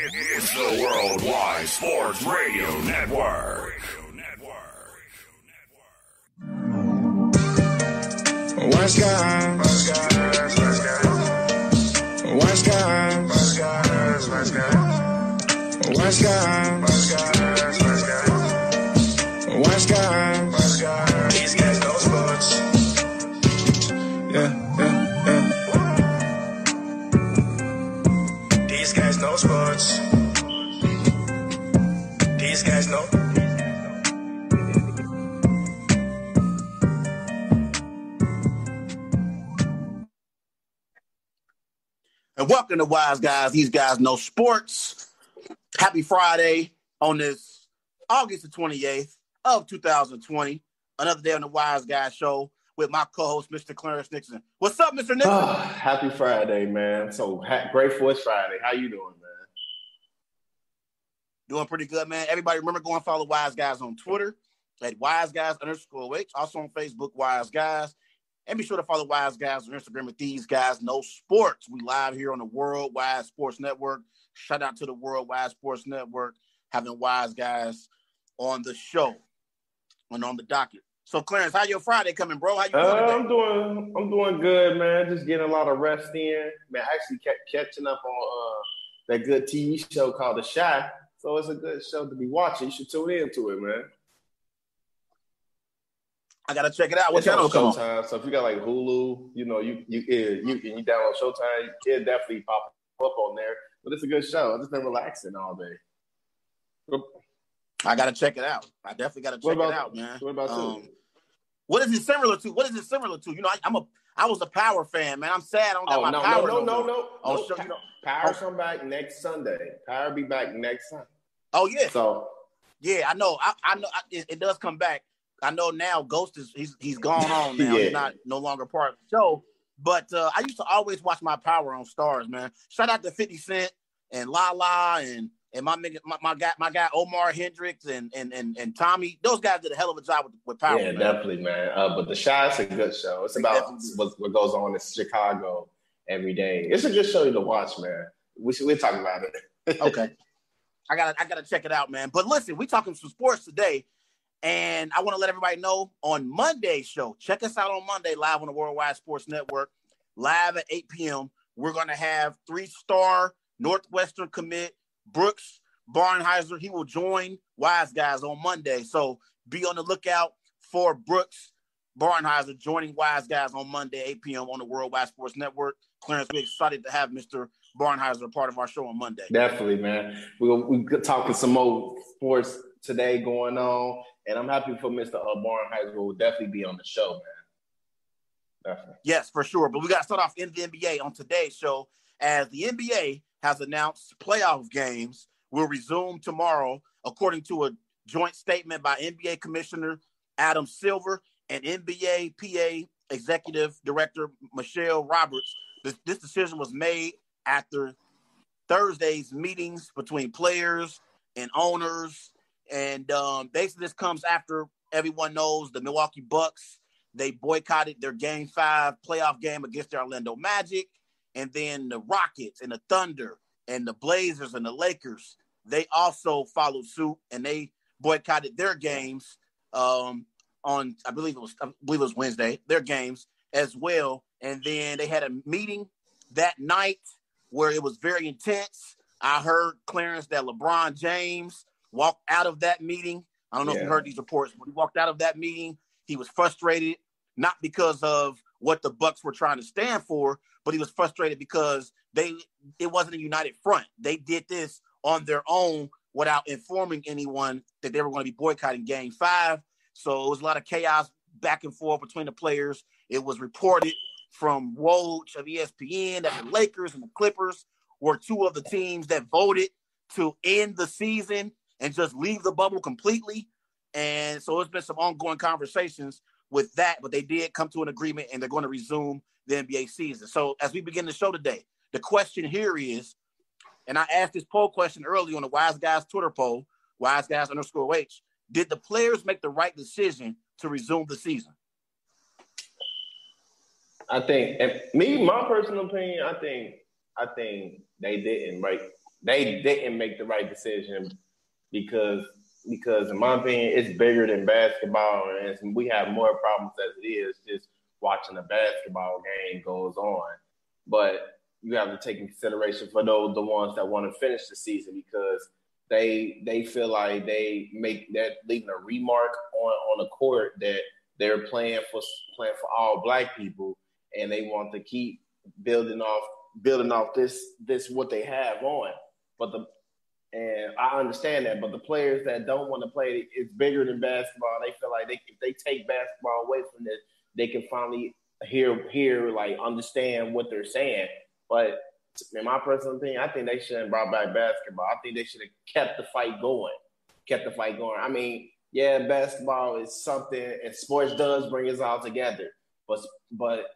It's the Worldwide Sports Radio Network. West guys, West guys, West guys, West guys, West guys, West guys, West guys, West guys, West guys. These guys know sports. Yeah. These guys know sports. These guys know. And welcome to Wise Guys. These guys know sports. Happy Friday on this August the 28th of 2020. Another day on the Wise Guys show with my co-host, Mr. Clarence Nixon. What's up, Mr. Nixon? Happy Friday, man. So grateful it's Friday. How you doing, man? Doing pretty good, man. Everybody remember go and follow Wise Guys on Twitter at WiseGuys_H. Also on Facebook, Wise Guys. And be sure to follow Wise Guys on Instagram at These Guys Know Sports. We live here on the Worldwide Sports Network. Shout out to the Worldwide Sports Network having Wise Guys on the show and on the docket. So, Clarence, how your Friday coming, bro? How you doing? I'm doing good, man. Just getting a lot of rest in. Man, I actually kept catching up on that good TV show called The Chi. So it's a good show to be watching. You should tune into it, man. I gotta check it out. What channel come on? So if you got like Hulu, you download Showtime, it definitely pop up on there. But it's a good show. I've just been relaxing all day. I gotta check it out. I definitely gotta check it out, man. What about you? What is it similar to? You know, I was a Power fan, man. I'm sad I don't got my Power. No. Power come back next Sunday. Power be back next Sunday. Oh yeah. So yeah, I know. I know it does come back. I know now Ghost he's gone on now. Yeah. He's no longer part of the show. But I used to always watch my Power on Stars, man. Shout out to 50 Cent and Lala and my guy Omar Hendricks and Tommy. Those guys did a hell of a job with Power. Yeah, man. Definitely, man. But The Chi is a good show. It's about what goes on in Chicago every day. It's a good show to watch, man. We'll talk about it. Okay. I gotta check it out, man. But listen, we talking some sports today. And I want to let everybody know on Monday's show, check us out on Monday live on the Worldwide Sports Network, live at 8 p.m. We're going to have 3-star Northwestern commit Brooks Barnhizer. He will join Wise Guys on Monday. So be on the lookout for Brooks Barnhizer joining Wise Guys on Monday, 8 p.m. on the Worldwide Sports Network. Clarence, we're excited to have Mr. Barnhizer a part of our show on Monday. Definitely, man. We're talking some more sports today going on. And I'm happy for Mr. Barnhizer who will definitely be on the show, man. Definitely. Yes, for sure. But we got to start off in the NBA on today's show as the NBA has announced playoff games will resume tomorrow, according to a joint statement by NBA Commissioner Adam Silver and NBA PA Executive Director Michelle Roberts. This decision was made after Thursday's meetings between players and owners. And basically this comes after everyone knows the Milwaukee Bucks, they boycotted their Game 5 playoff game against the Orlando Magic. And then the Rockets and the Thunder and the Blazers and the Lakers, they also followed suit and they boycotted their games on, I believe it was Wednesday, their games as well. And then they had a meeting that night where it was very intense. I heard, Clarence, that LeBron James walked out of that meeting. I don't know if you heard these reports, but he walked out of that meeting. He was frustrated, not because of what the Bucks were trying to stand for, but he was frustrated because it wasn't a united front. They did this on their own without informing anyone that they were going to be boycotting Game 5. So it was a lot of chaos back and forth between the players. It was reported from Woj of ESPN that the Lakers and the Clippers were two of the teams that voted to end the season and just leave the bubble completely. And so it's been some ongoing conversations with that, but they did come to an agreement and they're going to resume the NBA season. So as we begin the show today, the question here is, and I asked this poll question earlier on the Wise Guys Twitter poll, WiseGuys_H, did the players make the right decision to resume the season? I think, my personal opinion, I think they didn't they didn't make the right decision because in my opinion, it's bigger than basketball, and we have more problems as it is just watching a basketball game goes on. But you have to take in consideration for the ones that want to finish the season because they feel like they make that leaving a remark on the court that they're playing for all black people, and they want to keep building off this what they have on. And I understand that, but the players that don't want to play, it's bigger than basketball. They feel like if they take basketball away from this, they can finally hear like understand what they're saying. But in my personal opinion, I think they shouldn't brought back basketball. I think they should have kept the fight going. I mean, yeah, basketball is something, and sports does bring us all together. But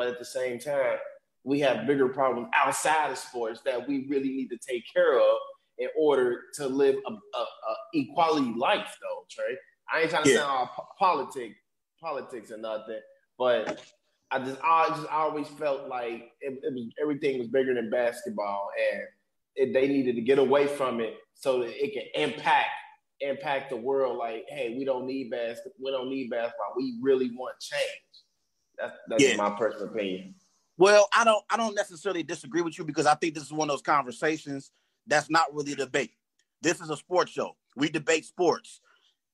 at the same time, we have bigger problems outside of sports that we really need to take care of in order to live a equality life, though, Trey. I ain't trying to sound all politics or nothing, but I always felt like everything was bigger than basketball, and they needed to get away from it so that it can impact the world. Like, hey, we don't need basketball. We really want change. That's my personal opinion. Well, I don't necessarily disagree with you because I think this is one of those conversations that's not really a debate. This is a sports show. We debate sports.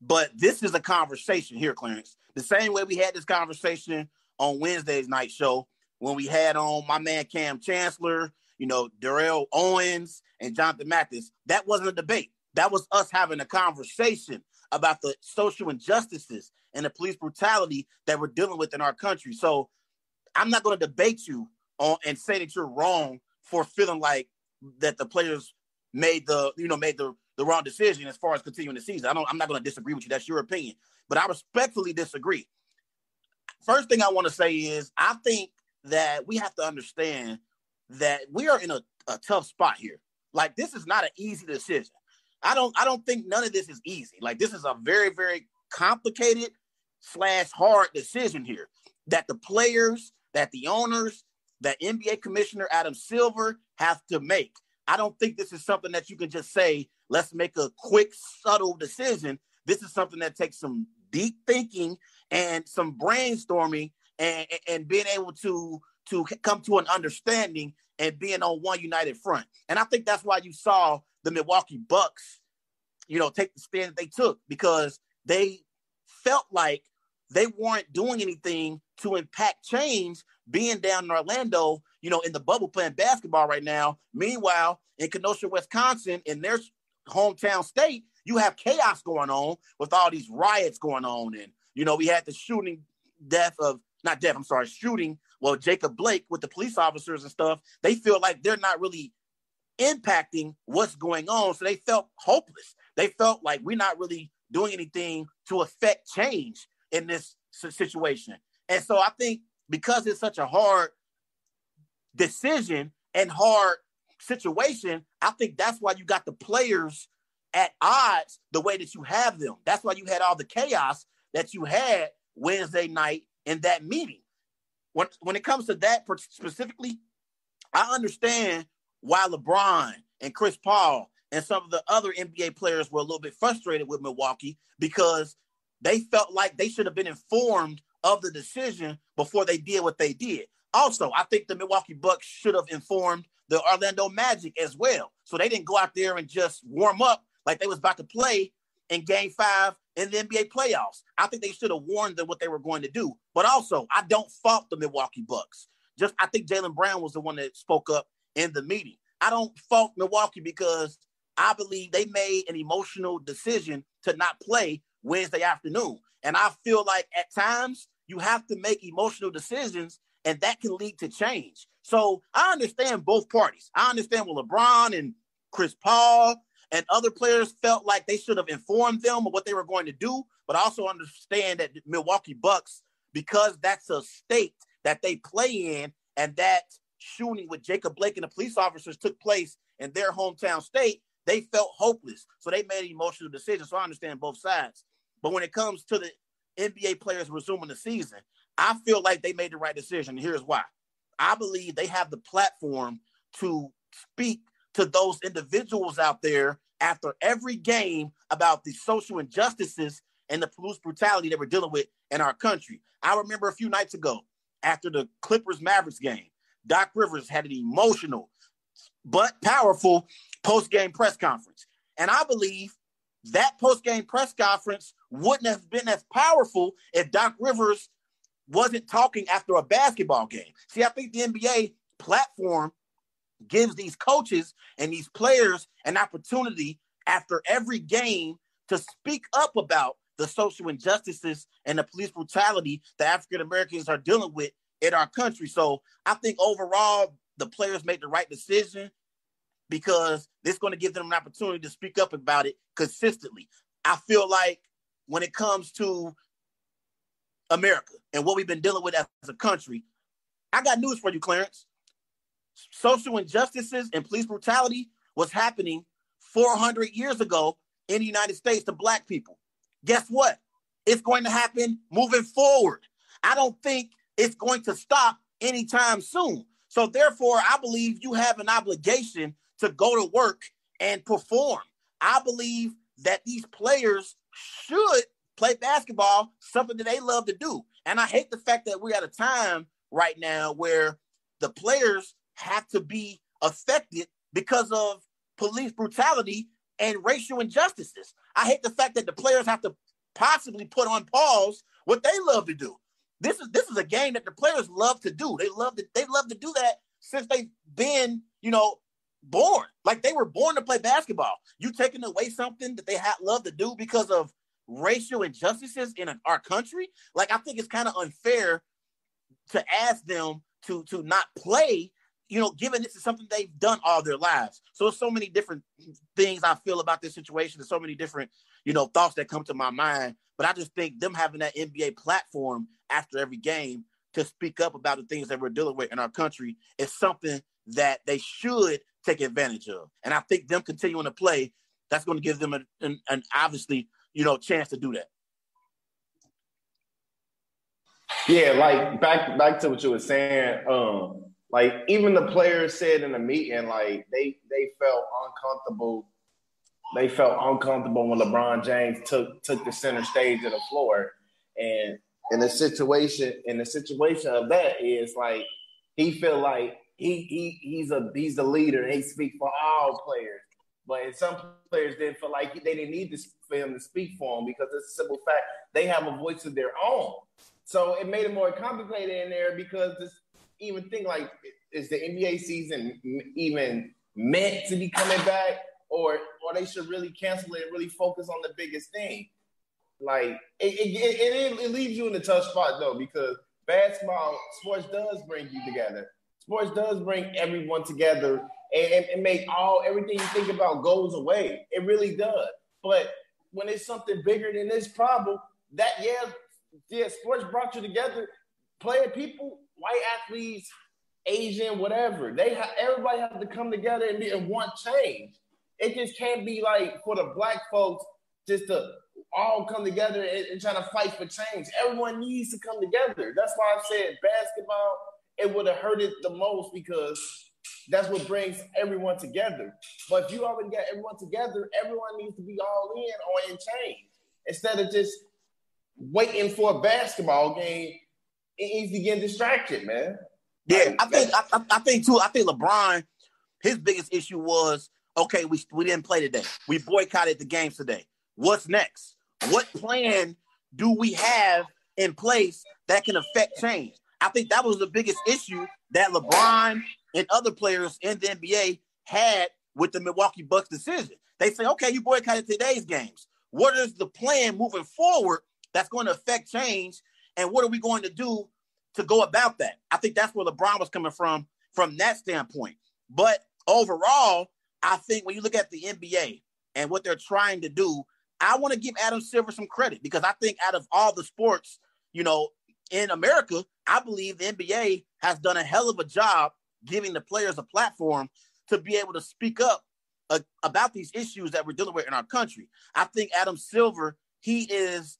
But this is a conversation here, Clarence. The same way we had this conversation on Wednesday's night show when we had on my man Cam Chancellor, Darrell Owens and Jonathan Mathis. That wasn't a debate. That was us having a conversation about the social injustices and the police brutality that we're dealing with in our country. So I'm not going to debate you on and say that you're wrong for feeling like that the players made the wrong decision as far as continuing the season. I'm not going to disagree with you. That's your opinion. But I respectfully disagree. First thing I want to say is I think that we have to understand that we are in a tough spot here. Like, this is not an easy decision. I don't think none of this is easy. Like, this is a very, very complicated / hard decision here that the players, that the owners, that NBA Commissioner Adam Silver have to make. I don't think this is something that you can just say, let's make a quick, subtle decision. This is something that takes some deep thinking and some brainstorming and being able to come to an understanding and being on one united front. And I think that's why you saw the Milwaukee Bucks, take the stand that they took, because they felt like they weren't doing anything to impact change being down in Orlando, in the bubble playing basketball right now. Meanwhile, in Kenosha, Wisconsin, in their hometown state, you have chaos going on with all these riots going on. And, we had the shooting Jacob Blake with the police officers and stuff. They feel like they're not really impacting what's going on. So they felt hopeless. They felt like we're not really doing anything to affect change in this situation. And so I think because it's such a hard decision and hard situation, I think that's why you got the players at odds the way that you have them. That's why you had all the chaos that you had Wednesday night in that meeting. When it comes to that specifically, I understand why LeBron and Chris Paul and some of the other NBA players were a little bit frustrated with Milwaukee because they felt like they should have been informed of the decision before they did what they did. Also, I think the Milwaukee Bucks should have informed the Orlando Magic as well. So they didn't go out there and just warm up like they was about to play in Game 5 in the NBA playoffs. I think they should have warned them what they were going to do. But also, I don't fault the Milwaukee Bucks. I think Jaylen Brown was the one that spoke up in the meeting. I don't fault Milwaukee because I believe they made an emotional decision to not play Wednesday afternoon. And I feel like at times you have to make emotional decisions and that can lead to change. So I understand both parties. I understand what LeBron and Chris Paul and other players felt like they should have informed them of what they were going to do, but I also understand that the Milwaukee Bucks, because that's a state that they play in and that shooting with Jacob Blake and the police officers took place in their hometown state, they felt hopeless. So they made an emotional decision. So I understand both sides. But when it comes to the NBA players resuming the season, I feel like they made the right decision. And here's why. I believe they have the platform to speak to those individuals out there after every game about the social injustices and the police brutality that we're dealing with in our country. I remember a few nights ago after the Clippers-Mavericks game, Doc Rivers had an emotional but powerful post-game press conference. And I believe that post-game press conference wouldn't have been as powerful if Doc Rivers wasn't talking after a basketball game. See, I think the NBA platform gives these coaches and these players an opportunity after every game to speak up about the social injustices and the police brutality that African Americans are dealing with in our country. So I think overall the players made the right decision because it's going to give them an opportunity to speak up about it consistently. I feel like when it comes to America and what we've been dealing with as a country, I got news for you, Clarence. Social injustices and police brutality was happening 400 years ago in the United States to Black people. Guess what? It's going to happen moving forward. I don't think it's going to stop anytime soon. So therefore, I believe you have an obligation to go to work and perform. I believe that these players should play basketball, something that they love to do. And I hate the fact that we're at a time right now where the players have to be affected because of police brutality and racial injustices. I hate the fact that the players have to possibly put on pause what they love to do. This is a game that the players love to do. They love to do that since they've been, born. Like they were born to play basketball. You taking away something that they love to do because of racial injustices in our country? Like I think it's kind of unfair to ask them to not play, given this is something they've done all their lives. So there's so many different things I feel about this situation. There's so many different, thoughts that come to my mind. But I just think them having that NBA platform after every game to speak up about the things that we're dealing with in our country is something that they should take advantage of. And I think them continuing to play, that's going to give them an obviously, chance to do that. Yeah, like back to what you were saying, like even the players said in the meeting, like they felt uncomfortable. They felt uncomfortable when LeBron James took the center stage of the floor. And in the situation of that is like he feel like he's the leader and he speaks for all players. But some players didn't feel like they didn't need for him to speak for them because it's a simple fact they have a voice of their own. So it made it more complicated in there because even think like, is the NBA season even meant to be coming back, or they should really cancel it and really focus on the biggest thing? Like it leaves you in a tough spot though, because basketball sports does bring you together. Sports does bring everyone together and make everything you think about goes away. It really does. But when it's something bigger than this problem, sports brought you together. Player people, white athletes, Asian, whatever. Everybody has to come together and want change. It just can't be like for the Black folks just to all come together and try to fight for change. Everyone needs to come together. That's why I said basketball, it would have hurt it the most because that's what brings everyone together. But if you already got everyone together, everyone needs to be all in on change. Instead of just waiting for a basketball game, it needs to get distracted, man. Yeah, I think too. I think LeBron, his biggest issue was, okay, we didn't play today. We boycotted the games today. What's next? What plan do we have in place that can affect change? I think that was the biggest issue that LeBron and other players in the NBA had with the Milwaukee Bucks decision. They say, okay, you boycotted today's games. What is the plan moving forward that's going to affect change? And what are we going to do to go about that? I think that's where LeBron was coming from that standpoint. But overall, I think when you look at the NBA and what they're trying to do, I want to give Adam Silver some credit because I think out of all the sports, in America, I believe the NBA has done a hell of a job giving the players a platform to be able to speak up about these issues that we're dealing with in our country. I think Adam Silver, he is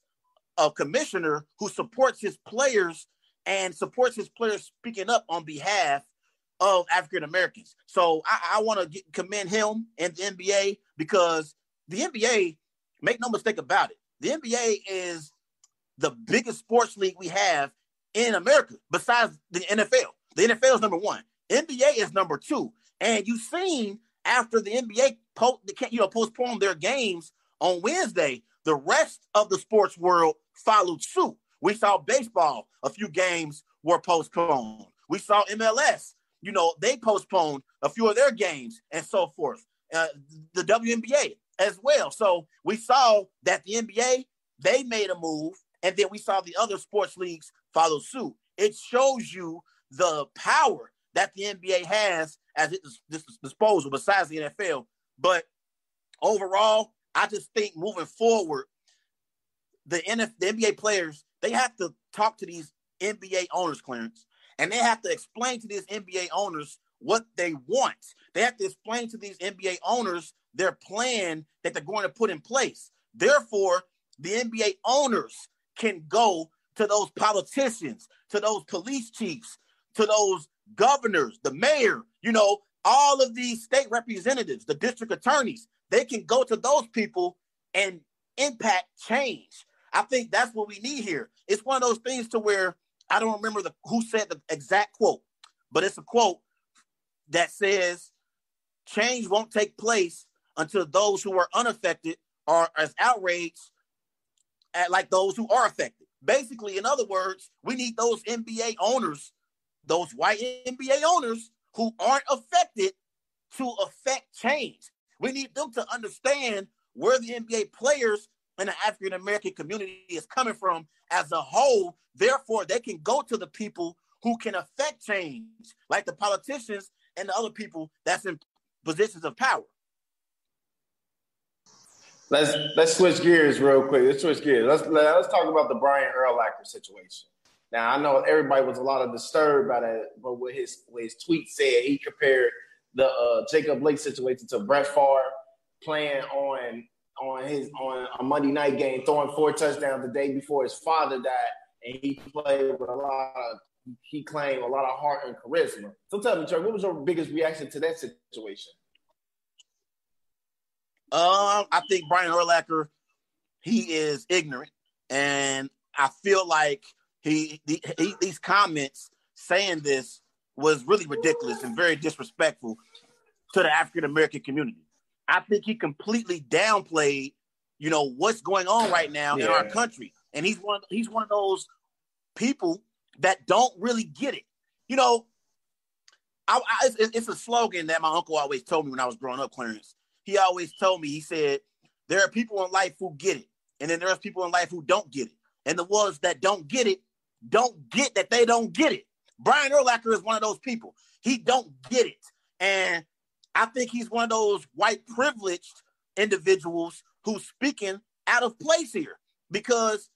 a commissioner who supports his players and supports his players speaking up on behalf of African Americans. So I want to commend him and the NBA because the NBA, make no mistake about it, the NBA is the biggest sports league we have in America besides the NFL. The NFL is number one. NBA is number two. And you've seen after the NBA postponed their games on Wednesday, the rest of the sports world followed suit. We saw baseball, a few games were postponed. We saw MLS, they postponed a few of their games and so forth. The WNBA as well. So we saw that the NBA, they made a move, and then we saw the other sports leagues follow suit. It shows you the power that the NBA has at its disposal besides the NFL. But overall, I just think moving forward, the NBA players, they have to talk to these NBA owners, Clarence, and they have to explain to these NBA owners what they want. They have to explain to these NBA owners their plan that they're going to put in place. Therefore, the NBA owners can go to those politicians, to those police chiefs, to those governors, the mayor, all of these state representatives, the district attorneys. They can go to those people and impact change. I think that's what we need here. It's one of those things to where I don't remember who said the exact quote, but it's a quote that says change won't take place until those who are unaffected are as outraged like those who are affected. Basically, in other words, we need those NBA owners, those white NBA owners who aren't affected to affect change. We need them to understand where the NBA players and the African-American community is coming from as a whole. Therefore, they can go to the people who can affect change, like the politicians and the other people that's in positions of power. Let's switch gears real quick. Let's talk about the Brian Urlacher situation. Now, I know everybody was a lot disturbed by that, but what his tweet said, he compared the Jacob Blake situation to Brett Favre playing on a Monday night game, throwing 4 touchdowns the day before his father died, and he played with he claimed a lot of heart and charisma. So tell me, Trey, what was your biggest reaction to that situation? I think Brian Urlacher, he is ignorant, and I feel like these comments saying this was really ridiculous and very disrespectful to the African American community. I think he completely downplayed, what's going on right now in our country, and he's one of those people that don't really get it. It's a slogan that my uncle always told me when I was growing up, Clarence. He always told me, he said, there are people in life who get it, and then there's people in life who don't get it. And the ones that don't get it that they don't get it. Brian Urlacher is one of those people. He don't get it. And I think he's one of those white privileged individuals who's speaking out of place here, because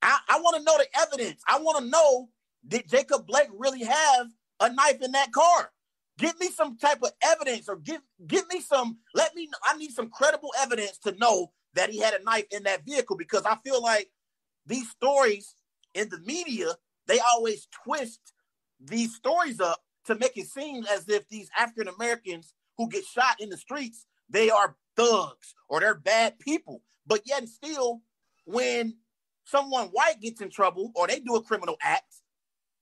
I want to know the evidence. I want to know, did Jacob Blake really have a knife in that car? Give me some type of evidence, or give me some, I need some credible evidence to know that he had a knife in that vehicle, because I feel like these stories in the media, they always twist these stories up to make it seem as if these African Americans who get shot in the streets, they are thugs or they're bad people. But yet and still, when someone white gets in trouble or they do a criminal act,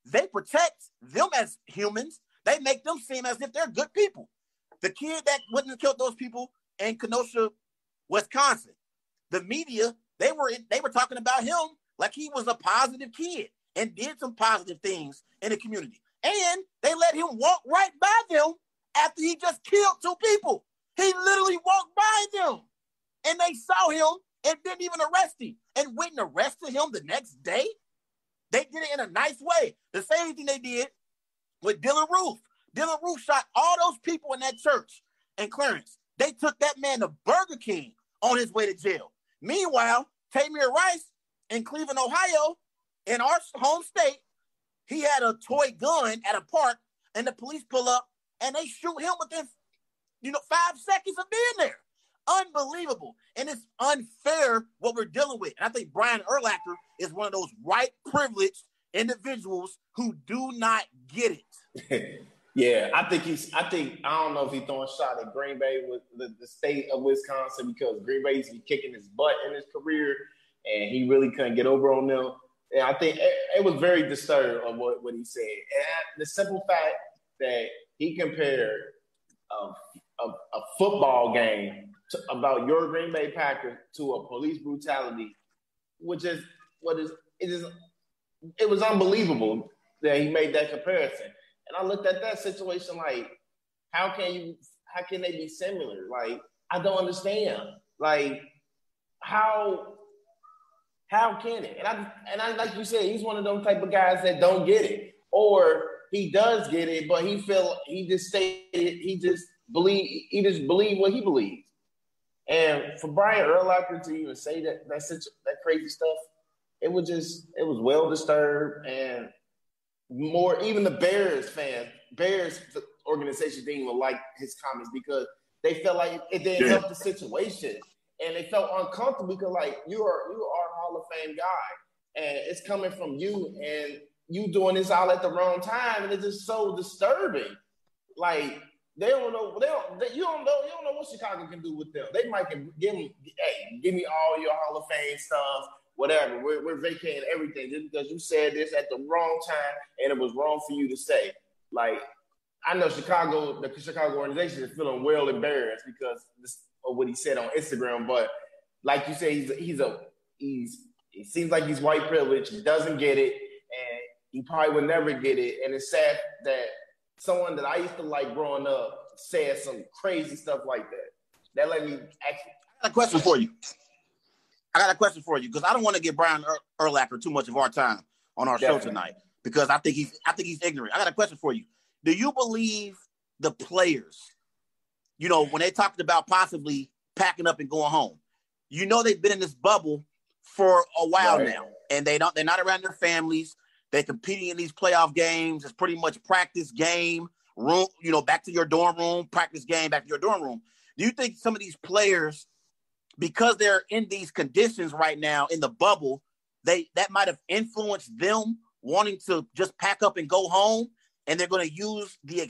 they protect them as humans. They make them seem as if they're good people. The kid that wouldn't have killed those people in Kenosha, Wisconsin, the media, they were talking about him like he was a positive kid and did some positive things in the community. And they let him walk right by them after he just killed 2 people. He literally walked by them, and they saw him and didn't even arrest him, and went and arrested him the next day. They did it in a nice way. The same thing they did with Dylan Roof. Dylan Roof shot all those people in that church. And Clarence, they took that man to Burger King on his way to jail. Meanwhile, Tamir Rice in Cleveland, Ohio, in our home state, he had a toy gun at a park, and the police pull up and they shoot him within 5 seconds of being there. Unbelievable. And it's unfair what we're dealing with. And I think Brian Urlacher is one of those white privileged individuals who do not get it. Yeah, I don't know if he's throwing a shot at Green Bay with the state of Wisconsin because Green Bay's been kicking his butt in his career, and he really couldn't get over on them. And I think it was very disturbed of what he said. And the simple fact that he compared a football game about your Green Bay Packers to a police brutality, it was unbelievable that he made that comparison. And I looked at that situation like, how can they be similar? Like, I don't understand. Like, how can it? And I like you said, he's one of those type of guys that don't get it, or he does get it, but he just believe what he believes. And for Brian Urlacher to even say that crazy stuff, it was well disturbed, and more even the Bears the organization didn't even like his comments because they felt like it didn't help the situation, and they felt uncomfortable because like you are a Hall of Fame guy, and it's coming from you, and you doing this all at the wrong time, and it's just so disturbing. Like you don't know what Chicago can do with them. They might give me all your Hall of Fame stuff. Whatever, we're vacating everything just because you said this at the wrong time and it was wrong for you to say. Like, I know the Chicago organization is feeling well embarrassed because of what he said on Instagram. But like you say, it seems like he's white privileged. He doesn't get it, and he probably will never get it. And it's sad that someone that I used to like growing up said some crazy stuff like that. That let me actually. I got a question for you because I don't want to give Brian Urlacher too much of our time on our show tonight because I think he's ignorant. I got a question for you. Do you believe the players, when they talked about possibly packing up and going home, they've been in this bubble for a while now, and they're not around their families. They're competing in these playoff games. It's pretty much practice, game, room, back to your dorm room, practice, game, back to your dorm room. Do you think some of these players, because they're in these conditions right now in the bubble, that might have influenced them wanting to just pack up and go home, and they're going to use the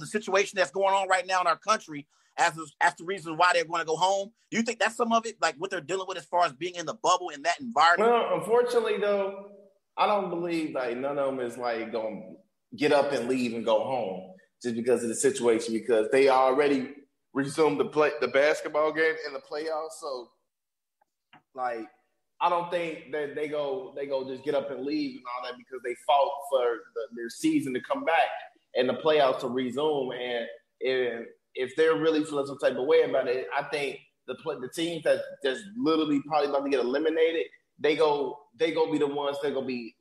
situation that's going on right now in our country as the reason why they're going to go home? Do you think that's some of it, like what they're dealing with as far as being in the bubble in that environment? Well, unfortunately, though, I don't believe like none of them is like going to get up and leave and go home just because of the situation, because they already resumed the basketball game in the playoffs. So, like, I don't think that they go just get up and leave and all that because they fought for their season to come back and the playoffs to resume. And if they're really feeling some type of way about it, I think the teams that's literally probably about to get eliminated, they go be the ones that gonna be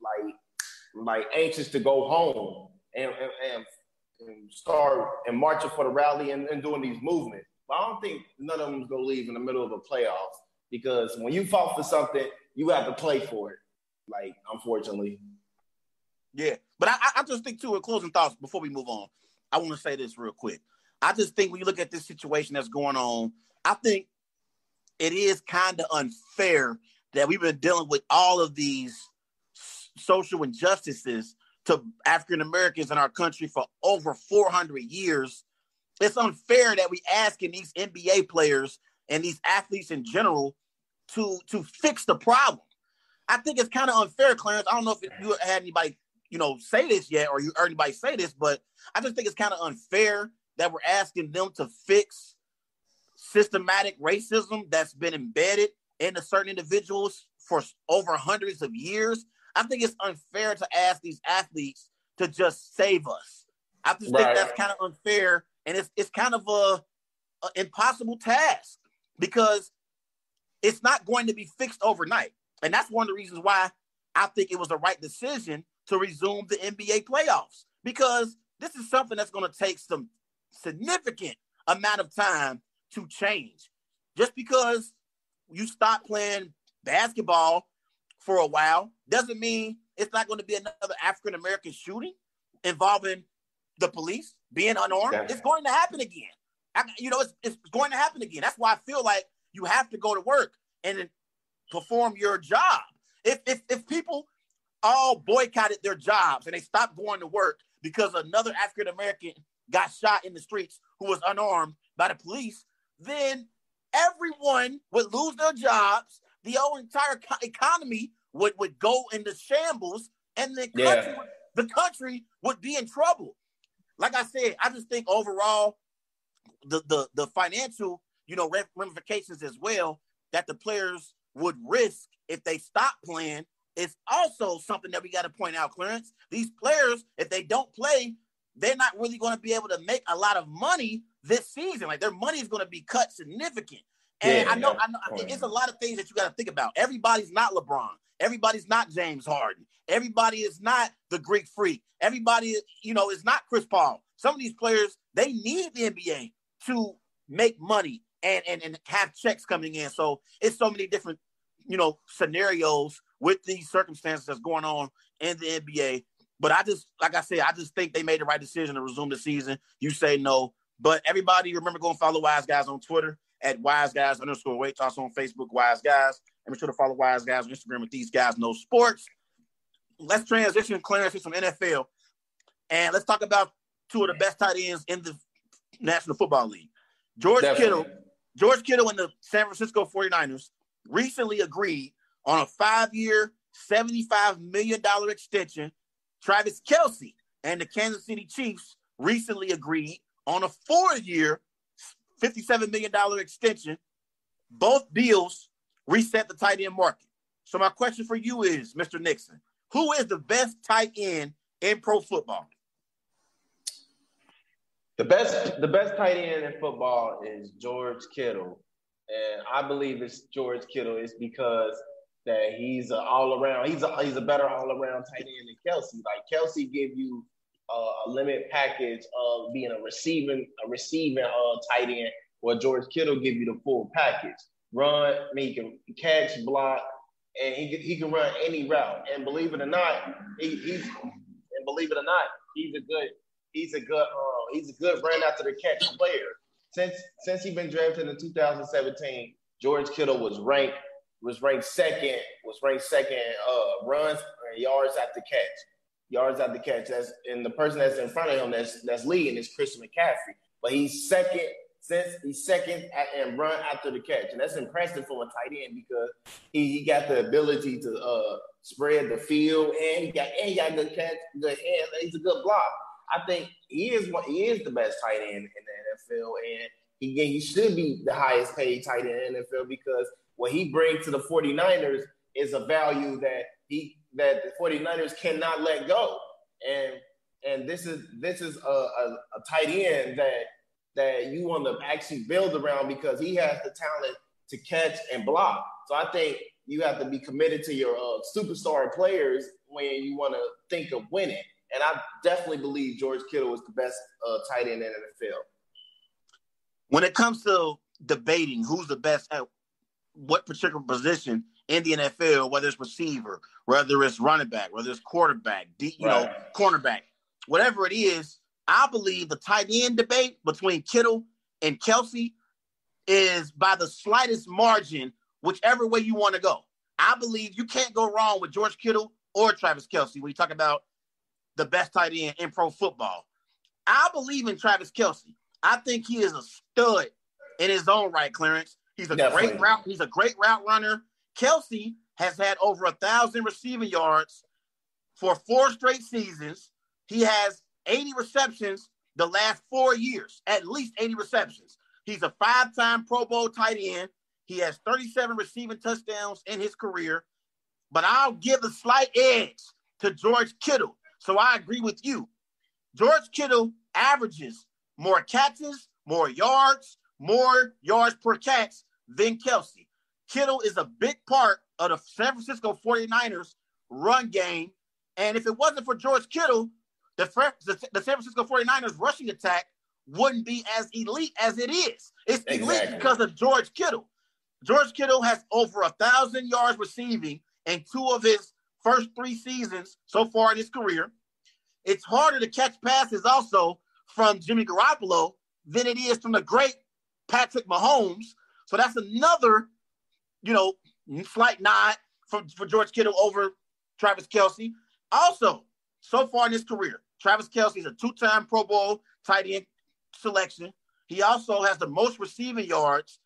like anxious to go home and start and marching for the rally and doing these movements. But I don't think none of them's gonna leave in the middle of a playoffs, because when you fought for something, you have to play for it. Like, unfortunately. Yeah, but I just think too, in closing thoughts before we move on, I want to say this real quick. I just think when you look at this situation that's going on, I think it is kind of unfair that we've been dealing with all of these social injustices to African Americans in our country for over 400 years. It's unfair that we asking these NBA players and these athletes in general to fix the problem. I think it's kind of unfair, Clarence. I don't know if you had anybody, say this yet, or you heard anybody say this, but I just think it's kind of unfair that we're asking them to fix systematic racism that's been embedded into certain individuals for over hundreds of years. I think it's unfair to ask these athletes to just save us. I just think that's kind of unfair, and it's kind of a impossible task because it's not going to be fixed overnight. And that's one of the reasons why I think it was the right decision to resume the NBA playoffs, because this is something that's going to take some significant amount of time to change. Just because you stop playing basketball for a while doesn't mean it's not going to be another African-American shooting involving the police being unarmed. Yeah. It's going to happen again. It's going to happen again. That's why I feel like you have to go to work and perform your job. If people all boycotted their jobs and they stopped going to work because another African American got shot in the streets who was unarmed by the police, then everyone would lose their jobs. The whole entire economy would go into shambles, and the country would be in trouble. Like I said, I just think overall, the financial, ramifications as well that the players would risk if they stop playing is also something that we got to point out, Clarence. These players, if they don't play, they're not really going to be able to make a lot of money this season. Like, their money is going to be cut significant. And I know it's a lot of things that you got to think about. Everybody's not LeBron. Everybody's not James Harden. Everybody is not the Greek Freak. Everybody, is not Chris Paul. Some of these players, they need the NBA to make money and have checks coming in. So it's so many different, scenarios with these circumstances that's going on in the NBA. But I just think they made the right decision to resume the season. You say no. But everybody, remember, go and follow Wise Guys on Twitter at WiseGuys_Wait. Also on Facebook, Wise Guys. And be sure to follow Wise Guys on Instagram with These Guys Know Sports. Let's transition, Clarence, to some NFL. And let's talk about two of the best tight ends in the National Football League. George Kittle and the San Francisco 49ers recently agreed on a 5-year, $75 million extension. Travis Kelce and the Kansas City Chiefs recently agreed on a 4-year, $57 million extension. Both deals reset the tight end market. So my question for you is, Mr. Nixon, who is the best tight end in pro football? The best tight end in football is George Kittle. And I believe it's George Kittle is because that he's an all-around, he's a better all-around tight end than Kelce. Like, Kelce give you a limited package of being a receiving tight end, where George Kittle give you the full package. He can catch, block, and he can run any route. And believe it or not, he's a good run after the catch player. Since he's been drafted in 2017, George Kittle was ranked second runs and yards after catch. And the person that's in front of him that's leading is Christian McCaffrey. But he's second and run after the catch. And that's impressive for a tight end because he got the ability to spread the field, and he got good catch, good hand, and he's a good block. I think he is the best tight end in the NFL, and he should be the highest paid tight end in the NFL because what he brings to the 49ers is a value that the 49ers cannot let go. And this is a tight end that you want to actually build around because he has the talent to catch and block. So I think you have to be committed to your superstar players when you want to think of winning. And I definitely believe George Kittle is the best tight end in the NFL. When it comes to debating who's the best at what particular position in the NFL, whether it's receiver, whether it's running back, whether it's quarterback, cornerback, whatever it is, I believe the tight end debate between Kittle and Kelce is by the slightest margin, whichever way you want to go. I believe you can't go wrong with George Kittle or Travis Kelce when you talk about the best tight end in pro football. I believe in Travis Kelce. I think he is a stud in his own right, Clarence. He's a great route runner. Kelce has had over 1,000 receiving yards for 4 straight seasons. He has 80 receptions the last 4 years, at least 80 receptions. He's a 5-time Pro Bowl tight end. He has 37 receiving touchdowns in his career. But I'll give a slight edge to George Kittle. So I agree with you. George Kittle averages more catches, more yards per catch than Kelce. Kittle is a big part of the San Francisco 49ers run game. And if it wasn't for George Kittle, the San Francisco 49ers rushing attack wouldn't be as elite as it is. It's elite because of George Kittle. George Kittle has over 1,000 yards receiving in 2 of his first 3 seasons so far in his career. It's harder to catch passes also from Jimmy Garoppolo than it is from the great Patrick Mahomes. So that's another, slight nod for George Kittle over Travis Kelce. Also, so far in his career, Travis Kelce is a 2-time Pro Bowl tight end selection. He also has the most receiving yards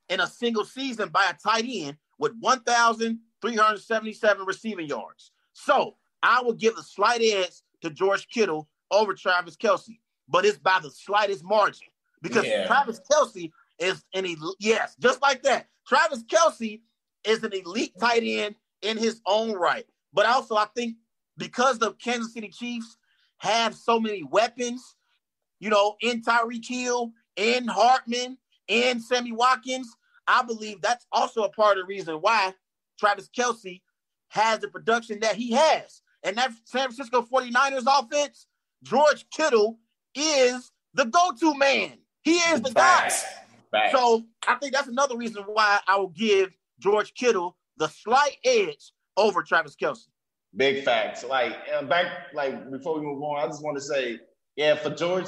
in a single season by a tight end with 1,377 receiving yards. So I would give a slight edge to George Kittle over Travis Kelce, but it's by the slightest margin because Travis Kelce is just like that. Travis Kelce is an elite tight end in his own right. But also I think because the Kansas City Chiefs have so many weapons, in Tyreek Hill, in Hartman, in Sammy Watkins, I believe that's also a part of the reason why Travis Kelce has the production that he has. And that San Francisco 49ers offense, George Kittle is the go-to man. He is the guy. So I think that's another reason why I will give George Kittle the slight edge over Travis Kelce. Big facts. Before we move on, I just want to say, for George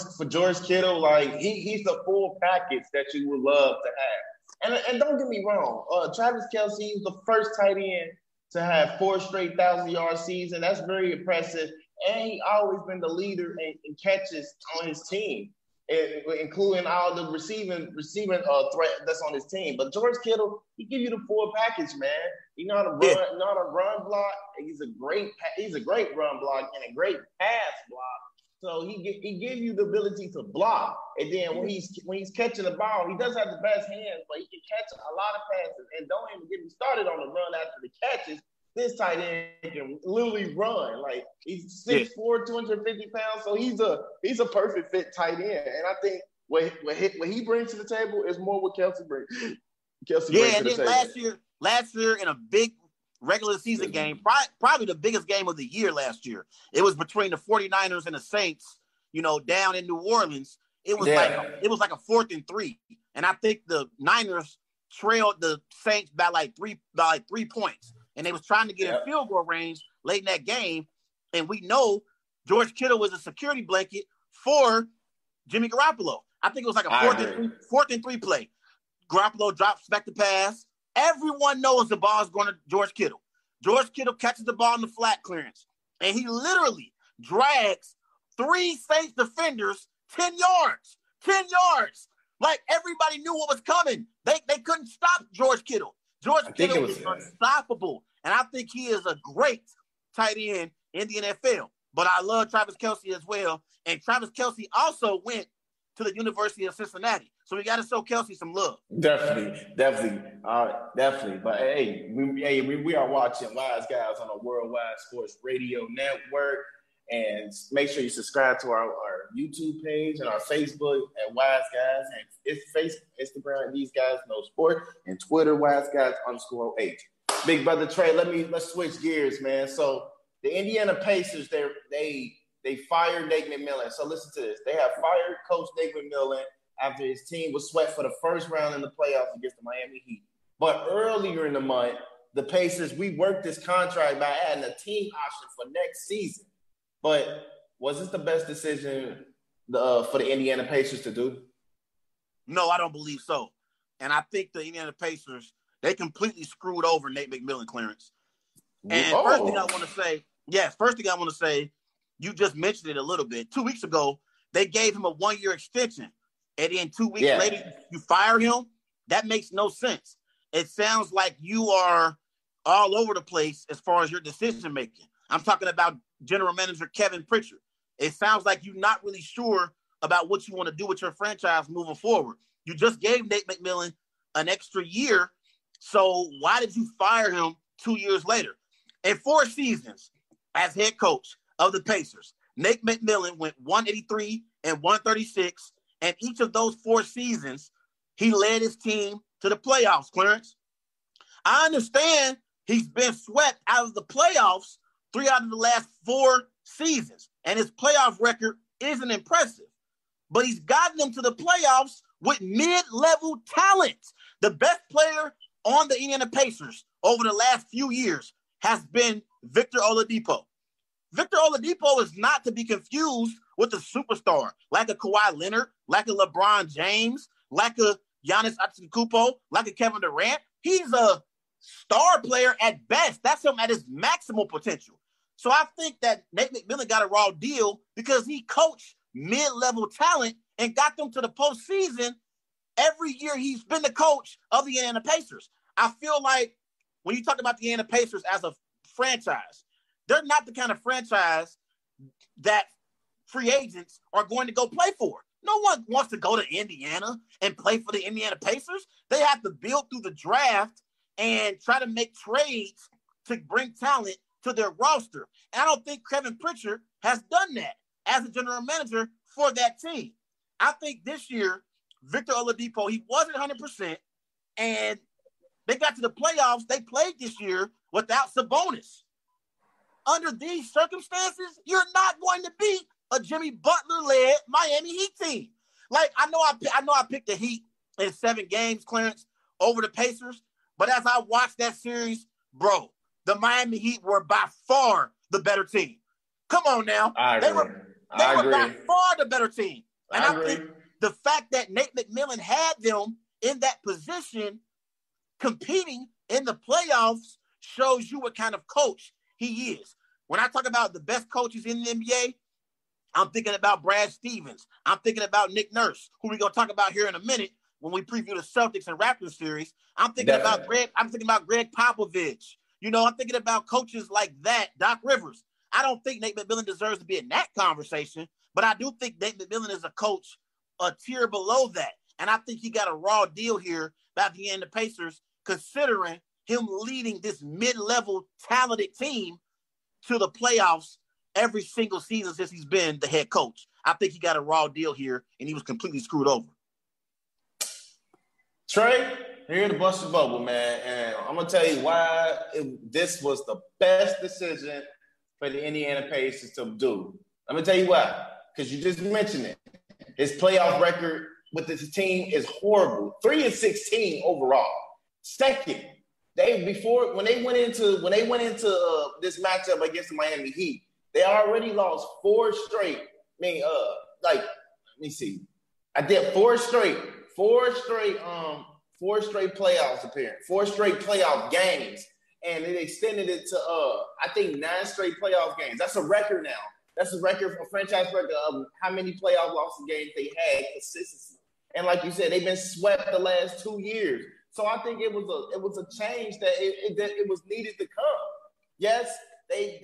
Kittle, he's the full package that you would love to have. And don't get me wrong, Travis Kelce is the first tight end to have 4 straight 1,000-yard season. That's very impressive. And he always been the leader in catches on his team, including all the receiving threat that's on his team. But George Kittle, he give you the full package, man. You know how to run, run block. He's a great run block and a great pass block. So he gives you the ability to block. And then when he's catching the ball, he does have the best hands, but he can catch a lot of passes. And don't even get me started on the run after the catches. This tight end can literally run. He's 6'4", 250 pounds, so he's a perfect fit tight end. And I think what he brings to the table is more what Kelce brings. Last year in a big regular season game, probably the biggest game of the year last year. It was between the 49ers and the Saints, down in New Orleans. It was like a 4th and 3. And I think the Niners trailed the Saints by 3 points. And they was trying to get in field goal range late in that game. And we know George Kittle was a security blanket for Jimmy Garoppolo. I think it was like a 4th and 3 play. Garoppolo drops back the pass. Everyone knows the ball is going to George Kittle. George Kittle catches the ball in the flat clearance, and he literally drags 3 Saints defenders 10 yards. 10 yards. Like, everybody knew what was coming. They couldn't stop George Kittle. George Kittle is unstoppable, and I think he is a great tight end in the NFL. But I love Travis Kelce as well, and Travis Kelce also went to the University of Cincinnati. So we got to show Kelce some love. Definitely. But hey, we are watching Wise Guys on the Worldwide Sports Radio Network, and make sure you subscribe to our YouTube page and our Facebook at Wise Guys, and it's Facebook, Instagram, These Guys Know Sport, and Twitter, Wise Guys _H. Big brother Trey, let's switch gears, man. So the Indiana Pacers, they fired Nate McMillan. So listen to this: they have fired Coach Nate McMillan after his team was swept for the first round in the playoffs against the Miami Heat. But earlier in the month, the Pacers, we worked this contract by adding a team option for next season. But was this the best decision for the Indiana Pacers to do? No, I don't believe so. And I think the Indiana Pacers, they completely screwed over Nate McMillan, Clarence. And first thing I want to say, you just mentioned it a little bit. 2 weeks ago, they gave him a 1-year extension. And then 2 weeks later, you fire him? That makes no sense. It sounds like you are all over the place as far as your decision-making. I'm talking about General Manager Kevin Pritchard. It sounds like you're not really sure about what you want to do with your franchise moving forward. You just gave Nate McMillan an extra year, so why did you fire him 2 years later? In 4 seasons as head coach of the Pacers, Nate McMillan went 183 and 136, and each of those 4 seasons, he led his team to the playoffs, Clarence. I understand he's been swept out of the playoffs 3 out of the last 4 seasons, and his playoff record isn't impressive. But he's gotten them to the playoffs with mid-level talent. The best player on the Indiana Pacers over the last few years has been Victor Oladipo. Victor Oladipo is not to be confused with a superstar like a Kawhi Leonard, like a LeBron James, like a Giannis Antetokounmpo, like a Kevin Durant. He's a star player at best. That's him at his maximal potential. So I think that Nate McMillan got a raw deal because he coached mid-level talent and got them to the postseason every year he's been the coach of the Indiana Pacers. I feel like when you talk about the Indiana Pacers as a franchise, they're not the kind of franchise that free agents are going to go play for. No one wants to go to Indiana and play for the Indiana Pacers. They have to build through the draft and try to make trades to bring talent to their roster. And I don't think Kevin Pritchard has done that as a general manager for that team. I think this year, Victor Oladipo, he wasn't 100%, and they got to the playoffs. They played this year without Sabonis. Under these circumstances, you're not going to beat a Jimmy Butler-led Miami Heat team. Like, I know I picked the Heat in 7 games, Clarence, over the Pacers, but as I watched that series, bro, the Miami Heat were by far the better team. Come on now. They were by far the better team. And I think the fact that Nate McMillan had them in that position competing in the playoffs shows you what kind of coach he is. When I talk about the best coaches in the NBA, I'm thinking about Brad Stevens. I'm thinking about Nick Nurse, who we're going to talk about here in a minute when we preview the Celtics and Raptors series. I'm thinking about Greg Popovich. You know, I'm thinking about coaches like that, Doc Rivers. I don't think Nate McMillan deserves to be in that conversation, but I do think Nate McMillan is a coach a tier below that. And I think he got a raw deal here by the end of the Pacers, considering him leading this mid-level talented team to the playoffs every single season since he's been the head coach. I think he got a raw deal here, and he was completely screwed over. Trey, here to bust the bubble, man. And I'm going to tell you why this was the best decision for the Indiana Pacers to do. Let me tell you why. Because you just mentioned it. His playoff record with this team is horrible. 3-16 overall. Second, when they went into this matchup against the Miami Heat, they already lost 4 straight. Let me see. I did 4 straight playoffs appearance, 4 straight playoff games, and it extended it to I think 9 straight playoff games. That's a record now. That's a record, a franchise record of how many playoff losses games they had consistently. And like you said, they've been swept the last 2 years. So I think it was a change that it was needed to come. Yes, they